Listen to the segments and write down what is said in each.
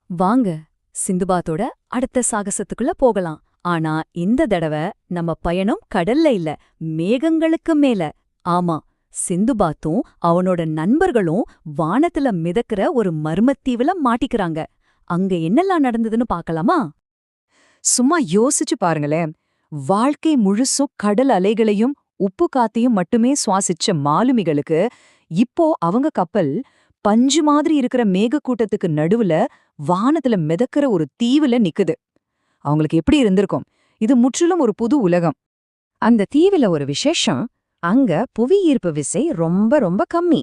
வாங்க சிந்துபாத்தோட அடுத்த சாகசத்துக்குள்ள போகலாம். ஆனா இந்த தடவ நம்ம பயணம் கடல்ல இல்ல, மேகங்களுக்கு மேல. ஆமா, சிந்துபாத்தும் அவனோட நண்பர்களும் வானத்துல மிதக்கிற ஒரு மர்மத்தீவுல மாட்டிக்கிறாங்க. அங்க என்னெல்லாம் நடந்ததுன்னு பாக்கலாமா? சும்மா யோசிச்சு பாருங்களேன். வாழ்க்கை முழுசும் கடல் அலைகளையும் உப்பு காத்தையும் மட்டுமே சுவாசிச்ச மாலுமிகளுக்கு இப்போ அவங்க கப்பல் பஞ்சு மாதிரி இருக்கிற மேகக்கூட்டத்துக்கு நடுவுல வானத்துல மிதக்கிற ஒரு தீவுல நிக்குது. அவங்களுக்கு எப்படி இருந்திருக்கும்? இது முற்றிலும் ஒரு புது உலகம். அந்த தீவுல ஒரு விசேஷம், அங்க புவியீர்ப்பு விசை ரொம்ப ரொம்ப கம்மி.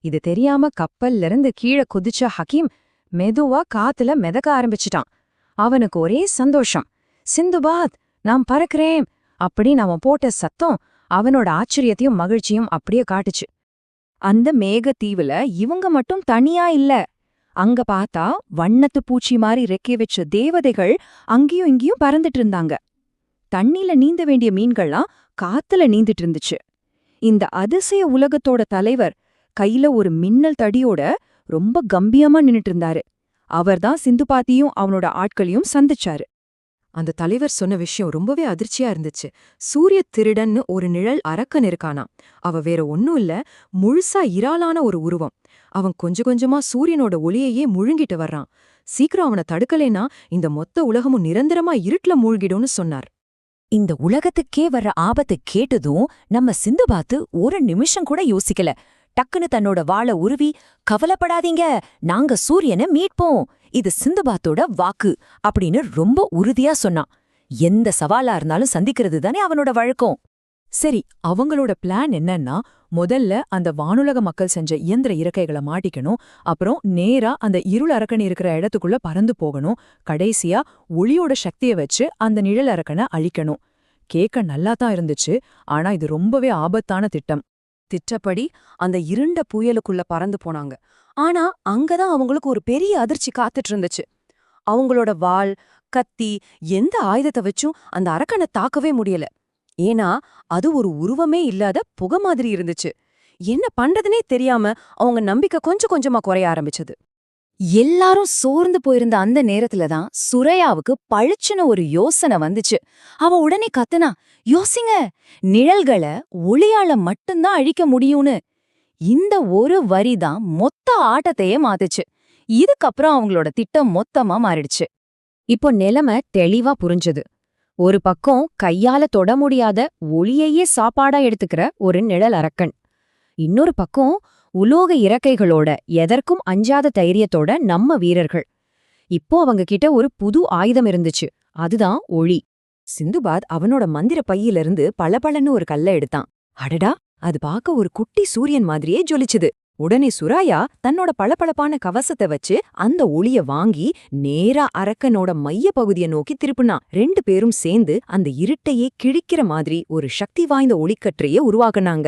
இது தெரியாம கப்பல்ல இருந்து கீழே குதிச்ச ஹக்கீம் மெதுவா காத்துல மிதக்க ஆரம்பிச்சிட்டான். அவனுக்கு ஒரே சந்தோஷம். சிந்துபாத், நான் பறக்கிறேன் அப்படின்னு அவன் போட்ட சத்தம் அவனோட ஆச்சரியத்தையும் மகிழ்ச்சியும் அப்படியே காட்டுச்சு. அந்த மேகத்தீவுல இவங்க மட்டும் தனியா இல்ல. அங்க பார்த்தா வண்ணத்து பூச்சி மாதிரி ரெக்கை வச்ச தேவதைகள் அங்கேயும் இங்கேயும் பறந்துட்டு இருந்தாங்க. தண்ணில நீந்த வேண்டிய மீன்கள்லாம் காத்துல நீந்திட்டு இருந்துச்சு. இந்த அதிசய உலகத்தோட தலைவர் கையில ஒரு மின்னல் தடியோட ரொம்ப கம்பீரமா நின்னுட்டு இருந்தாரு. அவர்தான் சிந்துபாத்தியும் அவனோட ஆட்களையும் சந்திச்சாரு. அந்த தலைவர் சொன்ன விஷயம் ரொம்பவே அதிர்ச்சியா இருந்துச்சு. சூரிய திருடன்னு ஒரு நிழல் அரக்கன் இருக்கானா. அவ வேற ஒன்னும் இல்ல, முழுசா இறாலான ஒரு உருவம். அவன் கொஞ்சம் கொஞ்சமா சூரியனோட ஒளியையே முழுங்கிட்டு வர்றான். சீக்கிரம் அவனை தடுக்கலைனா இந்த மொத்த உலகமும் நிரந்தரமா இருட்டுல மூழ்கிடும்னு சொன்னார். இந்த உலகத்துக்கே வர்ற ஆபத்து கேட்டதும் நம்ம சிந்துபாத்து ஒரு நிமிஷம் கூட யோசிக்கல. டக்குன்னு தன்னோட வாளை உருவி, கவலைப்படாதீங்க, நாங்க சூரியனை மீட்போம், இது சிந்துபாத்தோட வாக்கு அப்படின்னு ரொம்ப உறுதியா சொன்னான். எந்த சவாலா இருந்தாலும் சந்திக்கிறது தானே அவனோட வழக்கம். சரி, அவங்களோட பிளான் என்னன்னா, முதல்ல அந்த வானுலக மக்கள் செஞ்ச இயந்திர இறக்கைகளை மாட்டிக்கணும். அப்புறம் நேரா அந்த இருள் அரக்கன் இருக்கிற இடத்துக்குள்ள பறந்து போகணும். கடைசியா ஒளியோட சக்தியை வச்சு அந்த நிழல் அரக்கனை அழிக்கணும். கேட்க நல்லாதான் இருந்துச்சு, ஆனா இது ரொம்பவே ஆபத்தான திட்டம். திட்டப்படி அந்த இருண்ட புயலுக்குள்ள பறந்து போனாங்க. ஆனா அங்கதான் அவங்களுக்கு ஒரு பெரிய அதிர்ச்சி காத்துட்டு இருந்துச்சு. அவங்களோட வாள், கத்தி, எந்த ஆயுதத்தை வச்சும் அந்த அரக்கனை தாக்கவே முடியல. ஏன்னா அது ஒரு உருவமே இல்லாத புகை மாதிரி இருந்துச்சு. என்ன பண்றதுனே தெரியாம அவங்க நம்பிக்கை கொஞ்சம் கொஞ்சமா குறைய ஆரம்பிச்சது. எல்லாரும் சோர்ந்து போயிருந்த அந்த நேரத்துலதான் சுரையாவுக்கு பளிச்சுன்னு ஒரு யோசனை வந்துச்சு. அவ உடனே கத்துனா, யோசிங்க, நிழல்களை ஒளியால மட்டும்தான் அழிக்க முடியும்னு. இந்த ஒரு வரிதான் மொத்த ஆட்டத்தையே மாத்துச்சு. இதுக்கப்புறம் அவங்களோட திட்டம் மொத்தமா மாறிடுச்சு. இப்போ நிலைமை தெளிவா புரிஞ்சது. ஒரு பக்கம் கையால தொட முடியாத ஒளியையே சாப்பாடா எடுத்துக்கிற ஒரு நிழல் அரக்கன், இன்னொரு பக்கம் உலோக இறக்கைகளோட எதற்கும் அஞ்சாத தைரியத்தோட நம்ம வீரர்கள். இப்போ அவங்க கிட்ட ஒரு புது ஆயுதம் இருந்துச்சு, அதுதான் ஒளி. சிந்துபாத் அவனோட மந்திர பையிலிருந்து பளபளன்னு ஒரு கல்லை எடுத்தான். அடடா, அது பார்க்க ஒரு குட்டி சூரியன் மாதிரியே ஜொலிச்சுது. உடனே சுராயா தன்னோட பளபளப்பான கவசத்தை வச்சு அந்த ஒளிய வாங்கி நேரா அரக்கனோட மைய பகுதியை நோக்கி திருப்புனா. ரெண்டு பேரும் சேர்ந்து அந்த இருட்டையே கிழிக்கிற மாதிரி ஒரு சக்தி வாய்ந்த ஒளிக்கற்றையே உருவாக்குனாங்க.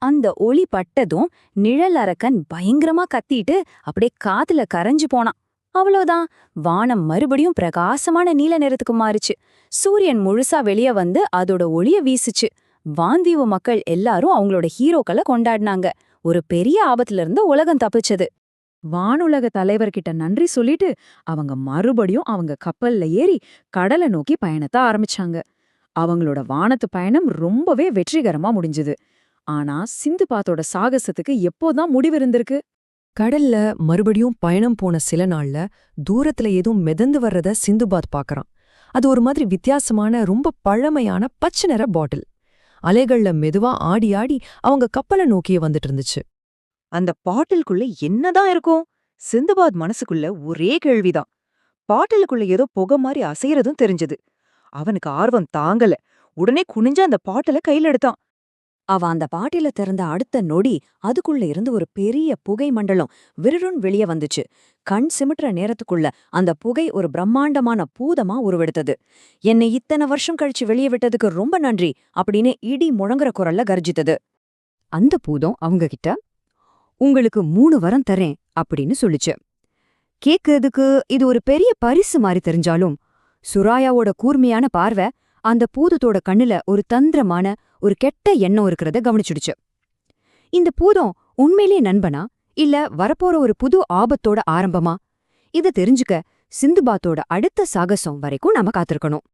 அந்த ஒளி பட்டதும் நிழல் அரக்கன் பயங்கரமா கத்திட்டு அப்படியே காத்துல கரைஞ்சு போனான். அவ்வளவுதான், வானம் மறுபடியும் பிரகாசமான நீல நிறத்துக்கு மாறுச்சு. சூரியன் முழுசா வெளிய வந்து அதோட ஒளிய வீசுச்சு. வாந்தீவு மக்கள் எல்லாரும் அவங்களோட ஹீரோக்களை கொண்டாடினாங்க. ஒரு பெரிய ஆபத்துல இருந்து உலகம் தப்பிச்சது. வானுலக தலைவர்கிட்ட நன்றி சொல்லிட்டு அவங்க மறுபடியும் அவங்க கப்பல்ல ஏறி கடலை நோக்கி பயணத்தை ஆரம்பிச்சாங்க. அவங்களோட வானத்து பயணம் ரொம்பவே வெற்றிகரமா முடிஞ்சது. ஆனா சிந்துபாத்தோட சாகசத்துக்கு எப்போதான் முடிவிருந்திருக்கு? கடல்ல மறுபடியும் பயணம் போன சில நாள்ல தூரத்துல ஏதோ மிதந்து வர்றத சிந்துபாத் பாக்கறான். அது ஒரு மாதிரி வித்தியாசமான ரொம்ப பழமையான பச்சை நிற பாட்டில். அலைகள்ல மெதுவா ஆடி ஆடி அவங்க கப்பலை நோக்கியே வந்துட்டு இருந்துச்சு. அந்த பாட்டிலுக்குள்ள என்னதான் இருக்கும்? சிந்துபாத் மனசுக்குள்ள ஒரே கேள்விதான். பாட்டிலுக்குள்ள ஏதோ புகை மாதிரி அசையறதும் தெரிஞ்சது. அவனுக்கு ஆர்வம் தாங்கல. உடனே குனிஞ்ச அந்த பாட்டில கையில எடுத்தான். அவ அந்த பாட்டில திறந்த அடுத்த நொடி அதுக்குள்ள இருந்து ஒரு பெரிய புகை மண்டலம் விருருன் வெளிய வந்துச்சு. கண் சிமிட்டுற நேரத்துக்குள்ள அந்த புகை ஒரு பிரம்மாண்டமான பூதமா உருவெடுத்தது. என்னை இத்தனை வருஷம் கழிச்சு வெளியே விட்டதுக்கு ரொம்ப நன்றி அப்படின்னு இடி முழங்குற குரல்ல கர்ஜித்தது. அந்த பூதம் அவங்க கிட்ட, உங்களுக்கு 3 வரம் தரேன் அப்படின்னு சொல்லிச்சு. கேக்குறதுக்கு இது ஒரு பெரிய பரிசு மாதிரி தெரிஞ்சாலும் சுராயாவோட கூர்மையான பார்வை அந்த பூதத்தோட கண்ணுல ஒரு தந்திரமான ஒரு கெட்ட எண்ணம் இருக்கிறத கவனிச்சுடுச்சு. இந்த பூதம் உண்மையிலே நண்பனா, இல்ல வரப்போற ஒரு புது ஆபத்தோட ஆரம்பமா? இத தெரிஞ்சுக்க சிந்துபாத்தோட அடுத்த சாகசம் வரைக்கும் நாம காத்திருக்கணும்.